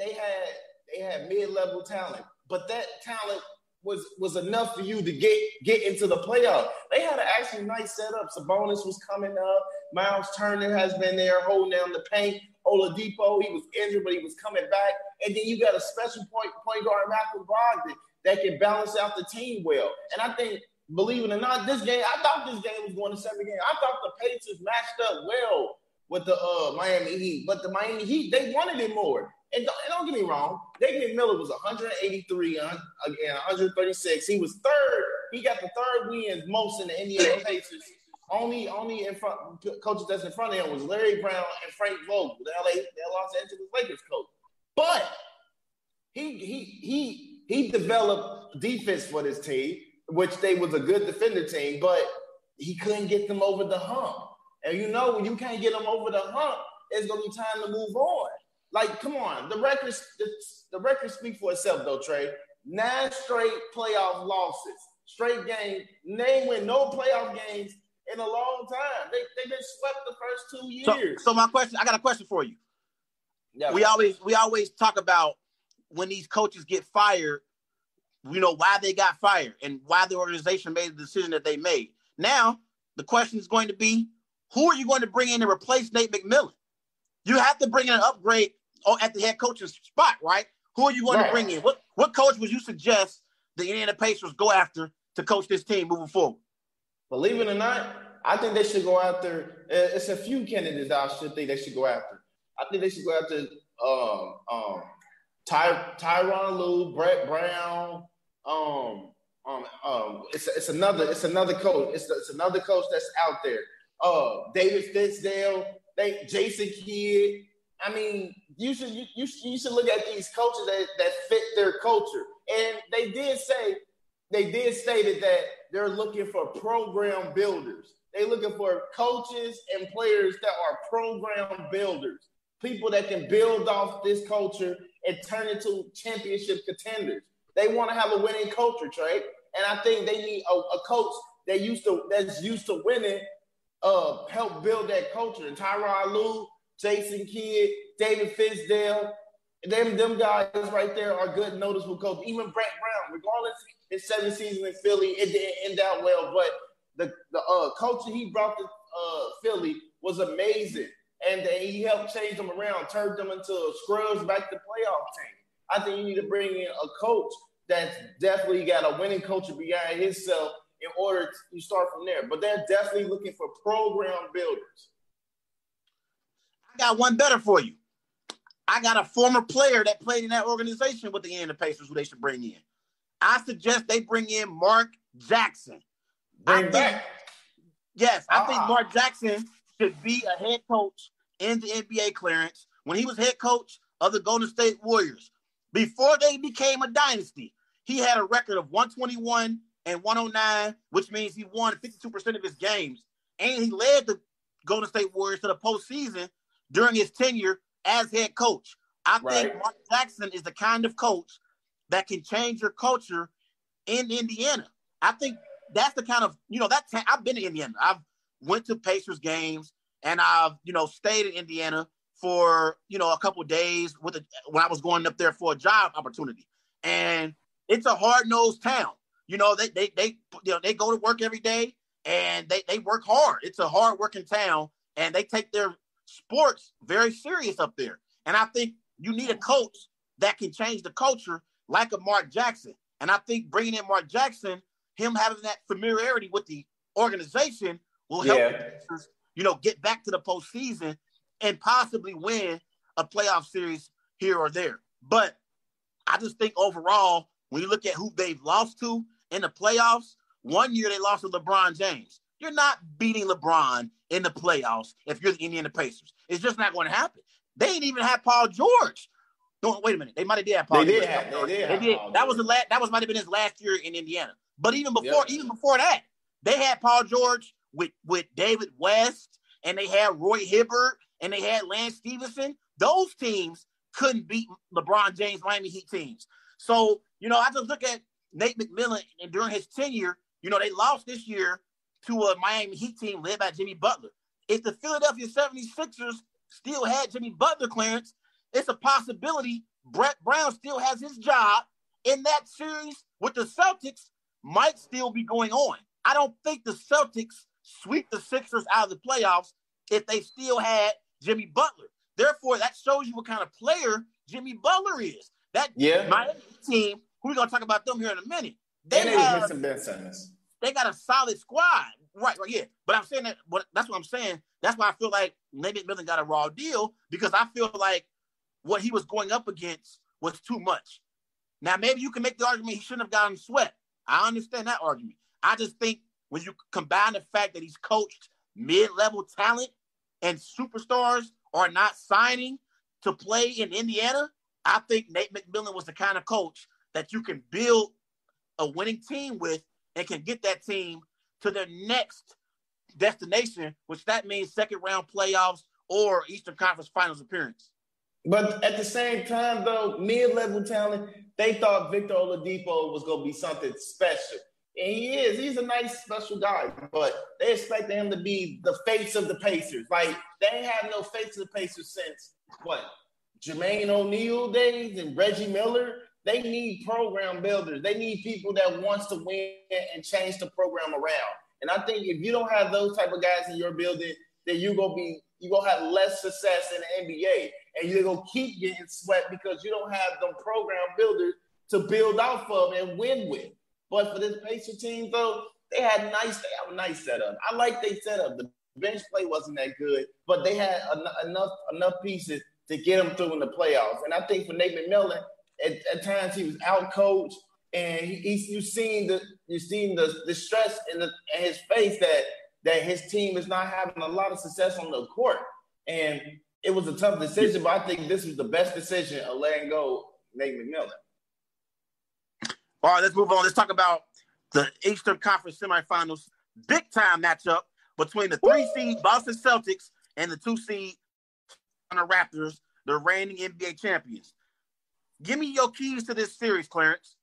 had mid-level talent, but that talent was enough for you to get into the playoff. They had an actually nice setup. Sabonis was coming up. Miles Turner has been there holding down the paint. Oladipo, he was injured, but he was coming back. And then you got a special point guard, Malcolm Brogdon, that can balance out the team well. And I think, believe it or not, I thought this game was going to 7 games. I thought the Pacers matched up well with the Miami Heat. But the Miami Heat, they wanted it more. And don't get me wrong, Damian Miller was 183 and 136. He was third. He got the third wins most in the Indiana Pacers. Only in front coaches that's in front of him was Larry Brown and Frank Vogel, the Los Angeles Lakers coach. But he developed defense for this team, which they was a good defender team, but he couldn't get them over the hump. And you know, when you can't get them over the hump, it's gonna be time to move on. Like, come on, the records speak for itself, though, Trey. 9 straight playoff losses, straight games. They win no playoff games in a long time. They've been swept the first 2 years. So my question, I got a question for you. Yeah, we always talk about when these coaches get fired, you know, why they got fired and why the organization made the decision that they made. Now, the question is going to be, who are you going to bring in to replace Nate McMillan? You have to bring in an upgrade at the head coach's spot, right? Who are you going to bring in? What coach would you suggest the Indiana Pacers go after to coach this team moving forward? Believe it or not, I think they should go after. It's a few candidates I should think they should go after. I think they should go after Tyronn Lue, Brett Brown. It's another coach. It's another coach that's out there. David Fizdale, Jason Kidd. I mean, you should look at these coaches that fit their culture. And they did state that they're looking for program builders. They're looking for coaches and players that are program builders, people that can build off this culture and turn into championship contenders. They want to have a winning culture, Trey. And I think they need a coach that's used to winning, help build that culture. And Tyronn Lue, Jason Kidd, David Fizdale, them guys right there are good, noticeable coaches. Even Brett Brown, regardless his 7th season in Philly, it didn't end out well. But the culture he brought to Philly was amazing. And he helped change them around, turned them into a Scrubs back to playoff team. I think you need to bring in a coach that's definitely got a winning culture behind himself in order to start from there. But they're definitely looking for program builders. I got one better for you. I got a former player that played in that organization with the Indiana Pacers who they should bring in. I suggest they bring in Mark Jackson. Back. Yes, I think Mark Jackson should be a head coach in the NBA clearance when he was head coach of the Golden State Warriors. Before they became a dynasty, he had a record of 121 and 109, which means he won 52% of his games. And he led the Golden State Warriors to the postseason during his tenure as head coach. I think Mark Jackson is the kind of coach that can change your culture in Indiana. I think that's the kind of, I've been to Indiana. I've went to Pacers games and I've, stayed in Indiana for, a couple of days when I was going up there for a job opportunity. And it's a hard-nosed town. They go to work every day and they work hard. It's a hard-working town and they take their sports very serious up there. And I think you need a coach that can change the culture like a Mark Jackson. And I think bringing in Mark Jackson, him having that familiarity with the organization will help get back to the postseason and possibly win a playoff series here or there. But I just think overall, when you look at who they've lost to in the playoffs, one year they lost to LeBron James. You're not beating LeBron in the playoffs if you're the Indiana Pacers. It's just not going to happen. They ain't even have Paul George. No, wait a minute. They might have did have Paul George. They did. That might have been his last year in Indiana. But even before that, they had Paul George with David West, and they had Roy Hibbert, and they had Lance Stevenson. Those teams couldn't beat LeBron James Miami Heat teams. So, I just look at Nate McMillan, and during his tenure, they lost this year to a Miami Heat team led by Jimmy Butler. If the Philadelphia 76ers still had Jimmy Butler clearance, it's a possibility Brett Brown still has his job in that series with the Celtics might still be going on. I don't think the Celtics sweep the Sixers out of the playoffs if they still had Jimmy Butler. Therefore, that shows you what kind of player Jimmy Butler is. That Miami team, we're going to talk about them here in a minute. They got a solid squad. Right, yeah. But I'm saying that's what I'm saying. That's why I feel like Nate McMillan got a raw deal, because I feel like what he was going up against was too much. Now, maybe you can make the argument he shouldn't have gotten swept. I understand that argument. I just think when you combine the fact that he's coached mid-level talent and superstars are not signing to play in Indiana, I think Nate McMillan was the kind of coach that you can build a winning team with and can get that team to their next destination, which that means second-round playoffs or Eastern Conference Finals appearance. But at the same time, though, mid-level talent, they thought Victor Oladipo was going to be something special. And he is. He's a nice, special guy. But they expected him to be the face of the Pacers. Like, they ain't had no face of the Pacers since, Jermaine O'Neal days and Reggie Miller. They need program builders. They need people that wants to win and change the program around. And I think if you don't have those type of guys in your building, then you're gonna have less success in the NBA. And you're gonna keep getting swept because you don't have them program builders to build off of and win with. But for this Pacer team, though, they have a nice setup. I like their setup. The bench play wasn't that good, but they had enough pieces to get them through in the playoffs. And I think for Nate McMillan, at times he was out-coached, and you seen the stress in his face that his team is not having a lot of success on the court. And it was a tough decision, but I think this was the best decision of letting go Nate McMillan. All right, let's move on. Let's talk about the Eastern Conference semifinals. Big-time matchup between the 3-seed Boston Celtics and the 2-seed Raptors, the reigning NBA champions. Give me your keys to this series, Clarence.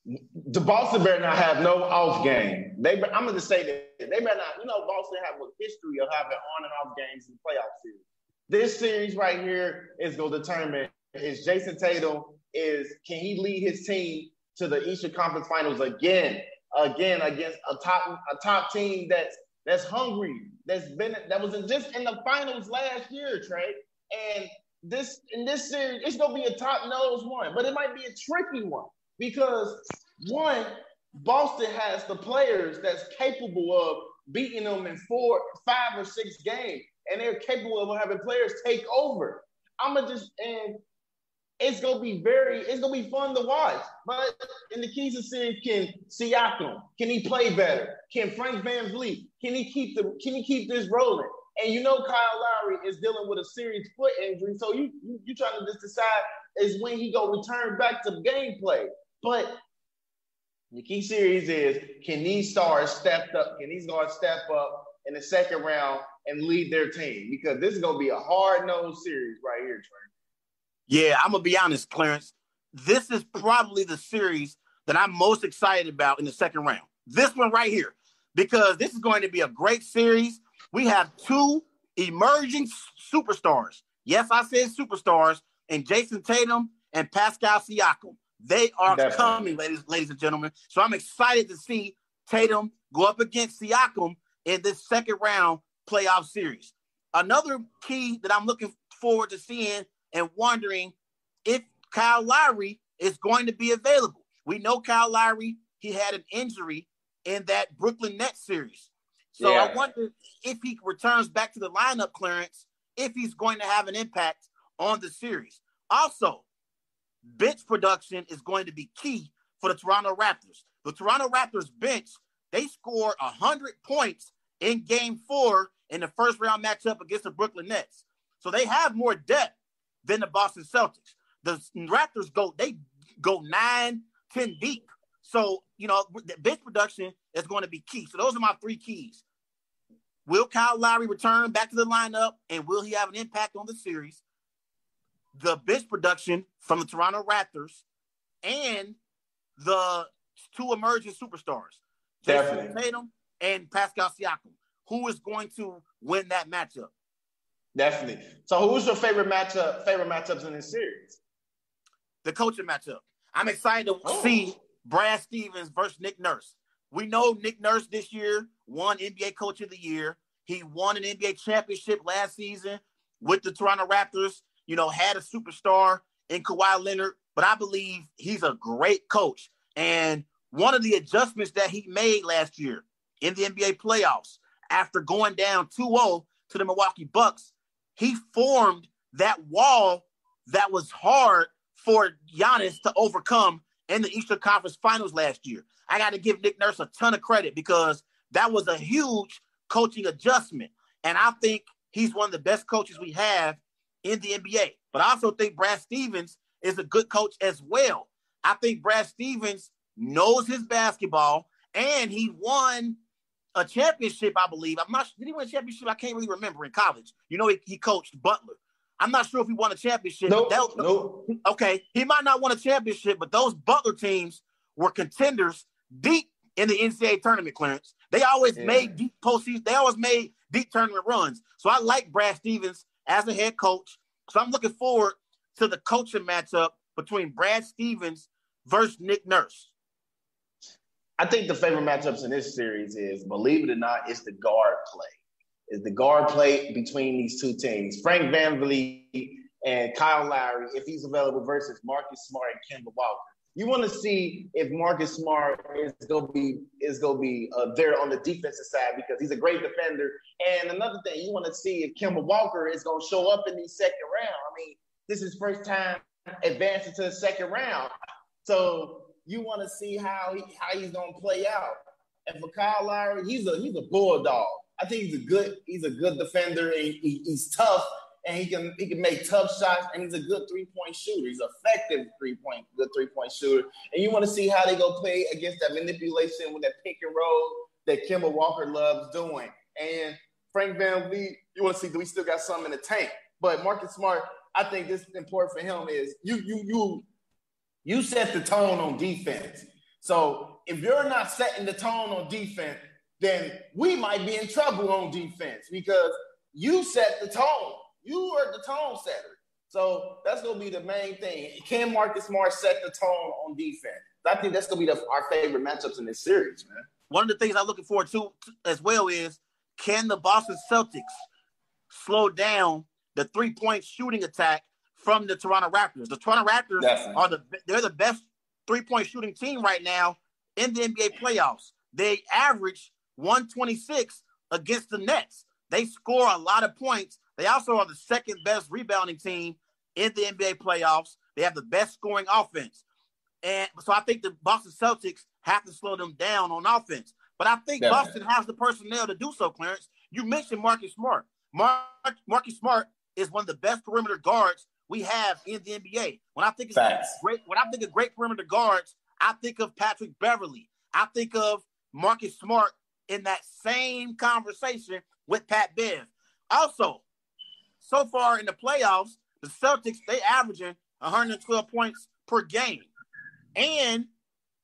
The Boston better not have no off game. I'm going to say that they better not. Boston have a history of having on and off games in the playoff series. This series right here is going to determine is Jason Tatum can he lead his team to the Eastern Conference Finals again against a top team that's hungry, that was just in the finals last year, Trey. And in this series, it's gonna be a top nose one, but it might be a tricky one because one, Boston has the players that's capable of beating them in 4, 5, or 6 games, and they're capable of having players take over. And it's gonna be fun to watch. But in the keys of series, can Siakam, can he play better? Can Frank VanVleet, can he keep this rolling? And Kyle Lowry is dealing with a serious foot injury, so you trying to just decide is when he gonna return back to gameplay. But the key series is can these stars step up? Can these guards step up in the second round and lead their team? Because this is gonna be a hard-nosed series right here, Trey. Yeah, I'm going to be honest, Clarence. This is probably the series that I'm most excited about in the second round. This one right here, because this is going to be a great series. We have 2 emerging superstars. Yes, I said superstars, and Jason Tatum and Pascal Siakam. They are coming, ladies and gentlemen. So I'm excited to see Tatum go up against Siakam in this second round playoff series. Another key that I'm looking forward to seeing and wondering if Kyle Lowry is going to be available. We know Kyle Lowry, he had an injury in that Brooklyn Nets series. So I wonder if he returns back to the lineup, Clarence, if he's going to have an impact on the series. Also, bench production is going to be key for the Toronto Raptors. The Toronto Raptors bench, they scored 100 points in Game 4 in the first round matchup against the Brooklyn Nets. So they have more depth than the Boston Celtics. The Raptors go 9-10 deep. So, the bench production is going to be key. So those are my 3 keys. Will Kyle Lowry return back to the lineup, and will he have an impact on the series? The bench production from the Toronto Raptors and the 2 emerging superstars, Jason Tatum and Pascal Siakam. Who is going to win that matchup? Definitely. So who's your favorite matchups in this series? The coaching matchup. I'm excited to see Brad Stevens versus Nick Nurse. We know Nick Nurse this year won NBA Coach of the Year. He won an NBA championship last season with the Toronto Raptors, had a superstar in Kawhi Leonard, but I believe he's a great coach. And one of the adjustments that he made last year in the NBA playoffs after going down 2-0 to the Milwaukee Bucks, he formed that wall that was hard for Giannis to overcome in the Eastern Conference Finals last year. I got to give Nick Nurse a ton of credit because that was a huge coaching adjustment. And I think he's one of the best coaches we have in the NBA. But I also think Brad Stevens is a good coach as well. I think Brad Stevens knows his basketball, and he won a championship, I believe. Did he win a championship? I can't really remember in college. He coached Butler. I'm not sure if he won a championship. Nope. Okay, he might not win a championship, but those Butler teams were contenders deep in the NCAA tournament, Clarence. They always made deep postseason. They always made deep tournament runs. So I like Brad Stevens as a head coach. So I'm looking forward to the coaching matchup between Brad Stevens versus Nick Nurse. I think the favorite matchups in this series is, believe it or not, it's the guard play. It's the guard play between these 2 teams. Frank VanVleet and Kyle Lowry, if he's available, versus Marcus Smart and Kemba Walker. You want to see if Marcus Smart is going to be there on the defensive side because he's a great defender. And another thing, you want to see if Kemba Walker is going to show up in the second round. I mean, this is his first time advancing to the second round. So you want to see how he's going to play out. And for Kyle Lowry, he's a bulldog. I think he's a good defender. And he's tough. And he can make tough shots, and he's a good three-point shooter. He's an effective good three-point shooter. And you want to see how they go play against that manipulation with that pick and roll that Kemba Walker loves doing. And Frank VanVleet, you want to see, do we still got something in the tank? But Marcus Smart, I think this is important for him is you set the tone on defense. So if you're not setting the tone on defense, then we might be in trouble on defense because you set the tone. You are the tone setter. So that's going to be the main thing. Can Marcus Smart set the tone on defense? I think that's going to be our favorite matchups in this series, man. One of the things I'm looking forward to as well is, can the Boston Celtics slow down the three-point shooting attack from the Toronto Raptors? The Toronto Raptors they're the best three-point shooting team right now in the NBA playoffs. They average 126 against the Nets. They score a lot of points. They also are the second best rebounding team in the NBA playoffs. They have the best scoring offense. And so I think the Boston Celtics have to slow them down on offense. But I think Boston has the personnel to do so, Clarence. You mentioned Marcus Smart. Marcus Smart is one of the best perimeter guards we have in the NBA. When I think of great perimeter guards, I think of Patrick Beverley. I think of Marcus Smart in that same conversation with Pat Bev. Also, so far in the playoffs, the Celtics, they averaging 112 points per game. And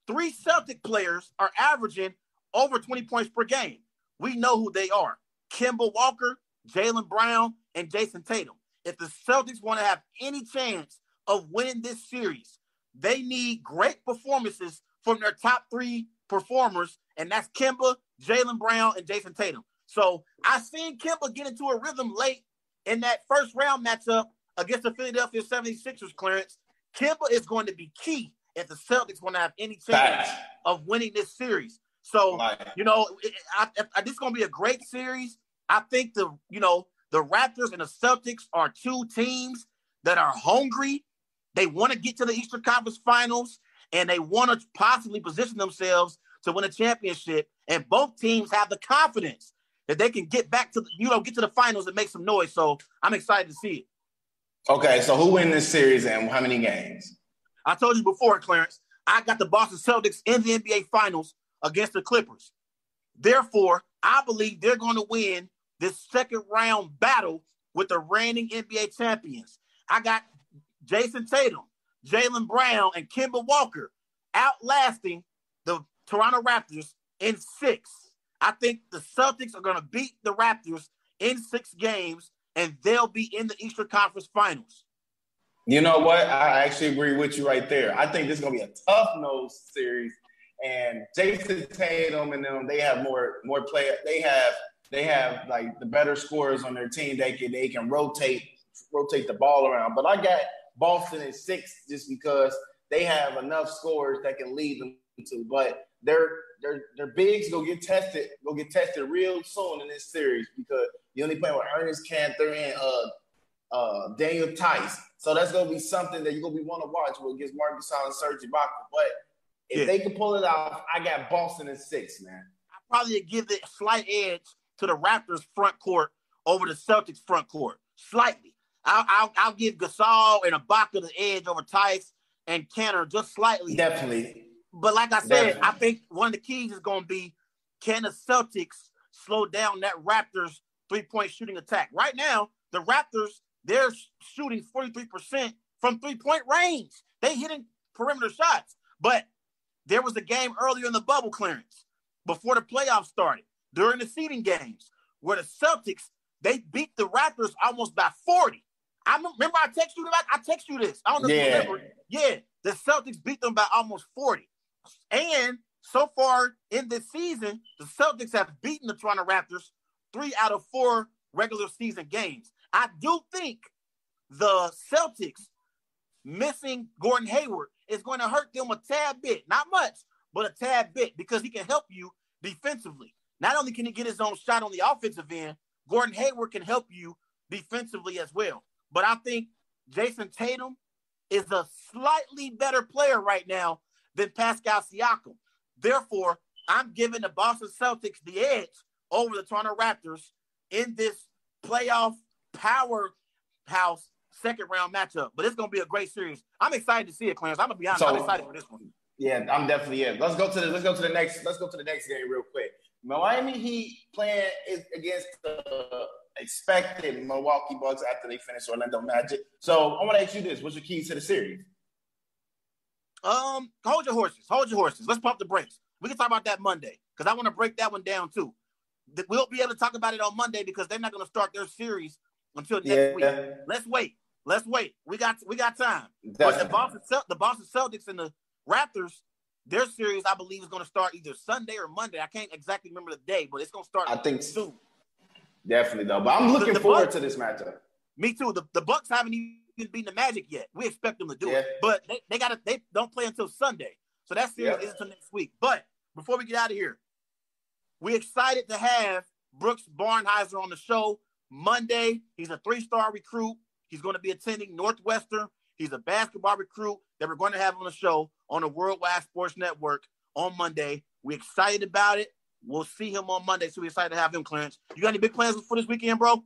3 Celtic players are averaging over 20 points per game. We know who they are. Kemba Walker, Jaylen Brown, and Jason Tatum. If the Celtics want to have any chance of winning this series, they need great performances from their top 3 performers, and that's Kemba, Jaylen Brown, and Jason Tatum. So I seen Kemba get into a rhythm late in that first round matchup against the Philadelphia 76ers, Clarence. Kemba is going to be key if the Celtics want to have any chance of winning this series. So, this is going to be a great series. I think the Raptors and the Celtics are 2 teams that are hungry. They want to get to the Eastern Conference Finals, and they want to possibly position themselves to win a championship. And both teams have the confidence that they can get back to get to the finals and make some noise. So I'm excited to see it. Okay, so who win this series and how many games? I told you before, Clarence, I got the Boston Celtics in the NBA Finals against the Clippers. Therefore, I believe they're going to win this second round battle with the reigning NBA champions. I got Jason Tatum, Jaylen Brown, and Kemba Walker outlasting the Toronto Raptors in 6. I think the Celtics are going to beat the Raptors in 6 games, and they'll be in the Eastern Conference Finals. You know what? I actually agree with you right there. I think this is going to be a tough-nosed series. And Jason Tatum and them, they have more players. They have like the better scorers on their team. They can rotate the ball around. But I got Boston in 6 just because they have enough scorers that can lead them to. But their bigs go get tested real soon in this series because you only play with Ernest Cantor and Daniel Tice. So that's going to be something that you're going to want to watch against Marcus Gasol and Serge Ibaka. But if they can pull it off, I got Boston in 6, man. I probably give the slight edge to the Raptors front court over the Celtics front court. Slightly. I'll give Gasol and Ibaka the edge over Tice and Cantor just slightly. Definitely. But like I said, I think one of the keys is going to be, can the Celtics slow down that Raptors three-point shooting attack? Right now, the Raptors, they're shooting 43% from three-point range. They hitting perimeter shots. But there was a game earlier in the bubble, Clarence, before the playoffs started, during the seeding games, where the Celtics, they beat the Raptors almost by 40. I remember I text you this. I don't know if you remember. Yeah, the Celtics beat them by almost 40. And so far in this season, the Celtics have beaten the Toronto Raptors 3 out of 4 regular season games. I do think the Celtics missing Gordon Hayward is going to hurt them a tad bit. Not much, but a tad bit, because he can help you defensively. Not only can he get his own shot on the offensive end, Gordon Hayward can help you defensively as well. But I think Jason Tatum is a slightly better player right now than Pascal Siakam. Therefore, I'm giving the Boston Celtics the edge over the Toronto Raptors in this playoff powerhouse second-round matchup. But it's going to be a great series. I'm excited to see it, Clarence. I'm going to be honest. I'm excited for this one. Yeah, I'm definitely in. Let's go to the next game real quick. Miami Heat playing against the expected Milwaukee Bucks after they finish Orlando Magic. So I want to ask you this: what's your keys to the series? Hold your horses. Hold your horses. Let's pump the brakes. We can talk about that Monday because I want to break that one down too. We'll be able to talk about it on Monday because they're not going to start their series until next week. Let's wait. We got time. Definitely. But the Boston Celtics and the Raptors, their series, I believe, is going to start either Sunday or Monday. I can't exactly remember the day, but it's going to start. I think soon. Definitely though. But I'm looking forward to this matchup. Me too. The Bucks haven't even beaten the Magic yet. We expect them to do it, but they don't play until Sunday, so that series is until next week. But before we get out of here, we're excited to have Brooks Barnhizer on the show Monday. He's a 3-star recruit. He's going to be attending Northwestern. He's a basketball recruit that we're going to have on the show on the Worldwide Sports Network on Monday. We're excited about it. We'll see him on Monday, so we're excited to have him, Clarence. You got any big plans for this weekend, bro?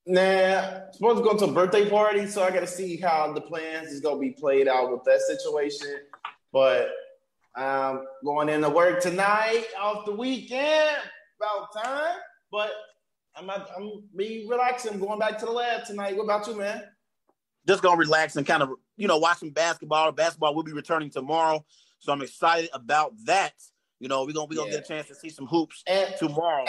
Nah, supposed to go to a birthday party, so I got to see how the plans is going to be played out with that situation. But going into work tonight off the weekend, about time. But I'm be relaxing. I'm going back to the lab tonight. What about you, man? Just going to relax and kind of, watch some basketball. Basketball will be returning tomorrow, so I'm excited about that. We're gonna get a chance to see some hoops tomorrow.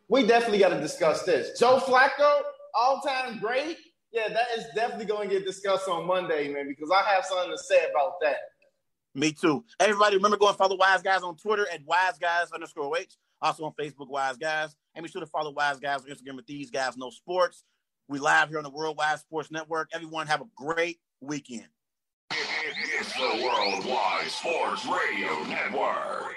We definitely got to discuss this. Joe Flacco, all-time great. Yeah, that is definitely going to get discussed on Monday, man, because I have something to say about that. Me too. Everybody, remember, go and follow Wise Guys on Twitter at WiseGuys_H. Also on Facebook, Wise Guys. And be sure to follow Wise Guys on Instagram at These Guys Know Sports. We live here on the Worldwide Sports Network. Everyone have a great weekend. It's the Worldwide Sports Radio Network.